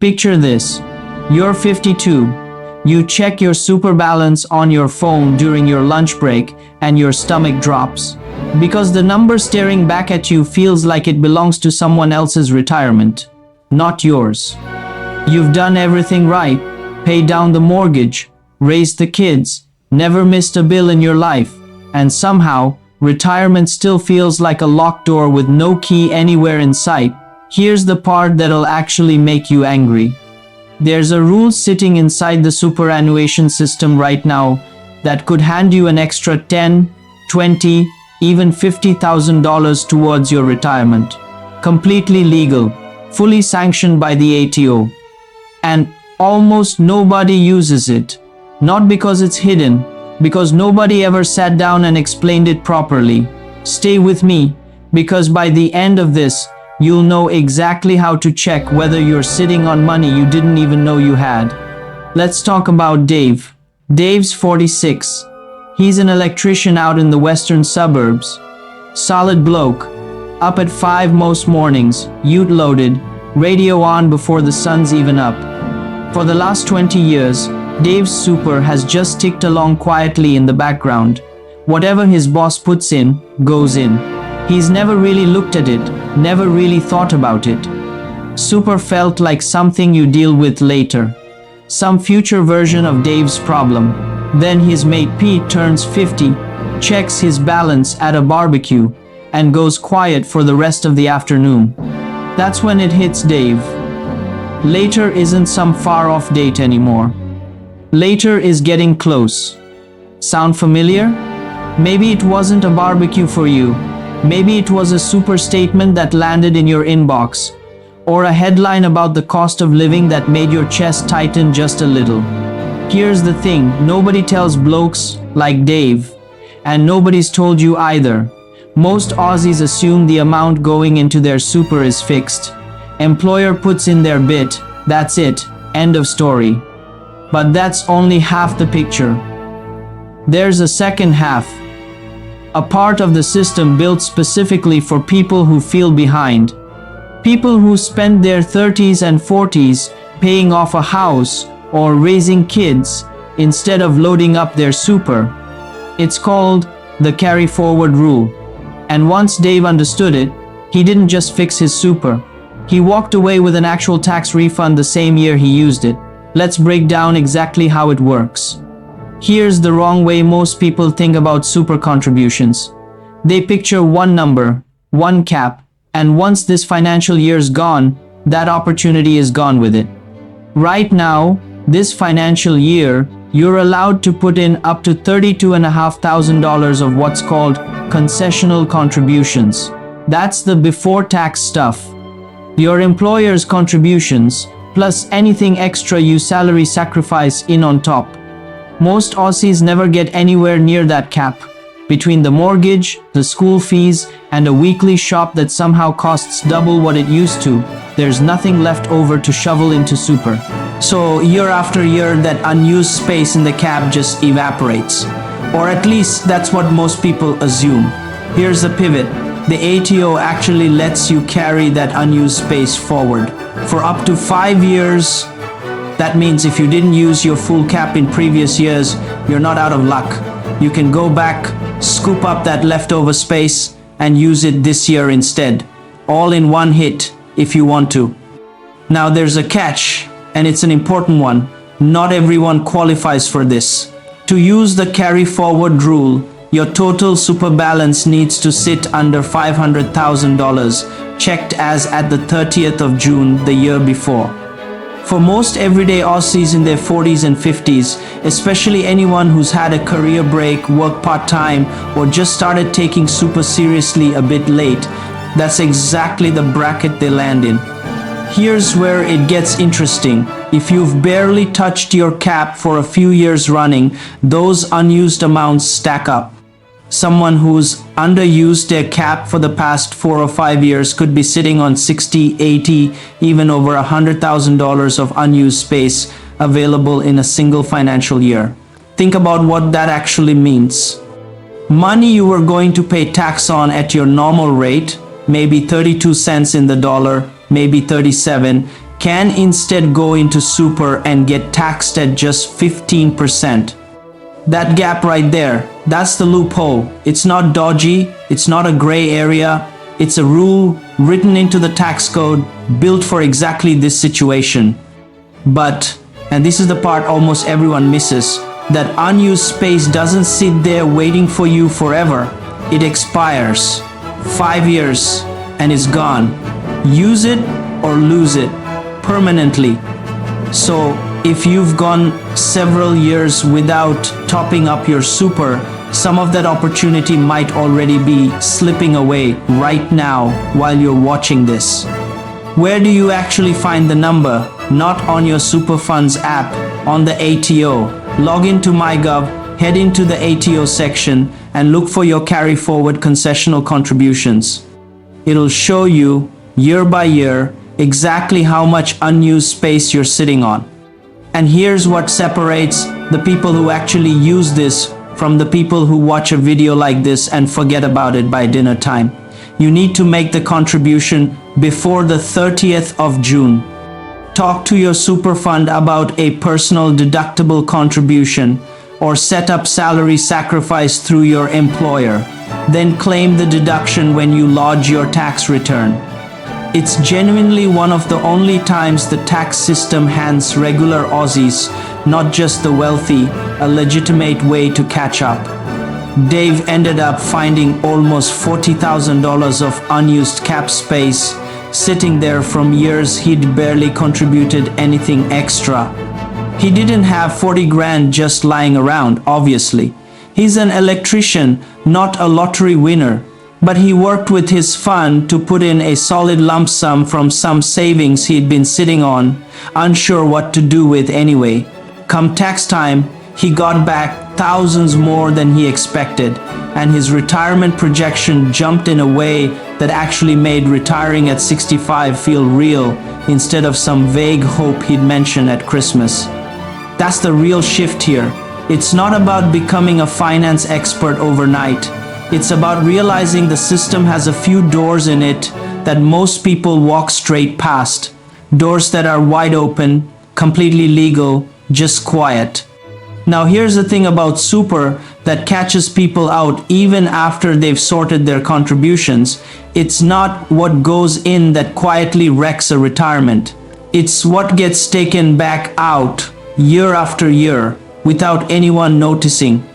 Picture this. You're 52. You check your super balance on your phone during your lunch break and your stomach drops. Because the number staring back at you feels like it belongs to someone else's retirement, not yours. You've done everything right, paid down the mortgage, raised the kids, never missed a bill in your life, and somehow, retirement still feels like a locked door with no key anywhere in sight. Here's the part that'll actually make you angry. There's a rule sitting inside the superannuation system right now that could hand you an extra $10, $20, even $50,000 towards your retirement. Completely legal, fully sanctioned by the ATO. And almost nobody uses it. Not because it's hidden, because nobody ever sat down and explained it properly. Stay with me, because by the end of this, you'll know exactly how to check whether you're sitting on money you didn't even know you had. Let's talk about Dave. Dave's 46. He's an electrician out in the western suburbs. Solid bloke. Up at 5 most mornings, ute loaded, radio on before the sun's even up. For the last 20 years, Dave's super has just ticked along quietly in the background. Whatever his boss puts in, goes in. He's never really looked at it, never really thought about it. Super felt like something you deal with later. Some future version of Dave's problem. Then his mate Pete turns 50, checks his balance at a barbecue, and goes quiet for the rest of the afternoon. That's when it hits Dave. Later isn't some far-off date anymore. Later is getting close. Sound familiar? Maybe it wasn't a barbecue for you. Maybe it was a super statement that landed in your inbox. Or a headline about the cost of living that made your chest tighten just a little. Here's the thing, nobody tells blokes like Dave. And nobody's told you either. Most Aussies assume the amount going into their super is fixed. Employer puts in their bit, that's it, end of story. But that's only half the picture. There's a second half. A part of the system built specifically for people who feel behind. People who spend their 30s and 40s paying off a house or raising kids instead of loading up their super. It's called the carry forward rule. And once Dave understood it, he didn't just fix his super. He walked away with an actual tax refund the same year he used it. Let's break down exactly how it works. Here's the wrong way most people think about super contributions. They picture one number, one cap, and once this financial year's gone, that opportunity is gone with it. Right now, this financial year, you're allowed to put in up to $32,500 of what's called concessional contributions. That's the before tax stuff. Your employer's contributions, plus anything extra you salary sacrifice in on top. Most Aussies never get anywhere near that cap. Between the mortgage, the school fees, and a weekly shop that somehow costs double what it used to, there's nothing left over to shovel into super. So year after year, that unused space in the cap just evaporates. Or at least that's what most people assume. Here's the pivot. The ATO actually lets you carry that unused space forward. For up to 5 years, that means if you didn't use your full cap in previous years, you're not out of luck. You can go back, scoop up that leftover space, and use it this year instead. All in one hit, if you want to. Now there's a catch, and it's an important one. Not everyone qualifies for this. To use the carry forward rule, your total super balance needs to sit under $500,000, checked as at the 30th of June the year before. For most everyday Aussies in their 40s and 50s, especially anyone who's had a career break, worked part-time, or just started taking super seriously a bit late, that's exactly the bracket they land in. Here's where it gets interesting. If you've barely touched your cap for a few years running, those unused amounts stack up. Someone who's underused their cap for the past 4 or 5 years could be sitting on 60, 80, even over $100,000 of unused space available in a single financial year. Think about what that actually means. Money you were going to pay tax on at your normal rate, maybe 32 cents in the dollar, maybe 37, can instead go into super and get taxed at just 15%. That gap right there, that's the loophole. It's not dodgy, it's not a gray area, it's a rule written into the tax code, built for exactly this situation. But, and this is the part almost everyone misses, that unused space doesn't sit there waiting for you forever. It expires. 5 years and is gone. Use it or lose it permanently. So if you've gone several years without topping up your super, some of that opportunity might already be slipping away right now while you're watching this. Where do you actually find the number? Not on your Superfunds app, on the ATO. Log into MyGov, head into the ATO section and look for your carry forward concessional contributions. It'll show you year by year exactly how much unused space you're sitting on. And here's what separates the people who actually use this from the people who watch a video like this and forget about it by dinner time. You need to make the contribution before the 30th of June. Talk to your Superfund about a personal deductible contribution or set up salary sacrifice through your employer. Then claim the deduction when you lodge your tax return. It's genuinely one of the only times the tax system hands regular Aussies, not just the wealthy, a legitimate way to catch up. Dave ended up finding almost $40,000 of unused cap space sitting there from years he'd barely contributed anything extra. He didn't have 40 grand just lying around, obviously. He's an electrician, not a lottery winner. But he worked with his fund to put in a solid lump sum from some savings he'd been sitting on, unsure what to do with anyway. Come tax time, he got back thousands more than he expected, and his retirement projection jumped in a way that actually made retiring at 65 feel real instead of some vague hope he'd mentioned at Christmas. That's the real shift here. It's not about becoming a finance expert overnight. It's about realizing the system has a few doors in it that most people walk straight past. Doors that are wide open, completely legal, just quiet. Now here's the thing about super that catches people out even after they've sorted their contributions. It's not what goes in that quietly wrecks a retirement. It's what gets taken back out year after year without anyone noticing.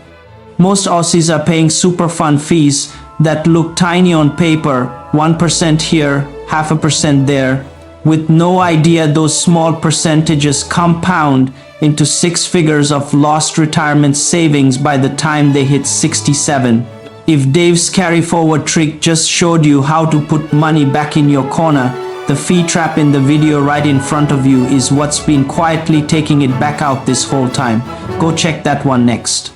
Most Aussies are paying Superfund fees that look tiny on paper, 1% here, 0.5% there, with no idea those small percentages compound into 6 figures of lost retirement savings by the time they hit 67. If Dave's carry forward trick just showed you how to put money back in your corner, the fee trap in the video right in front of you is what's been quietly taking it back out this whole time. Go check that one next.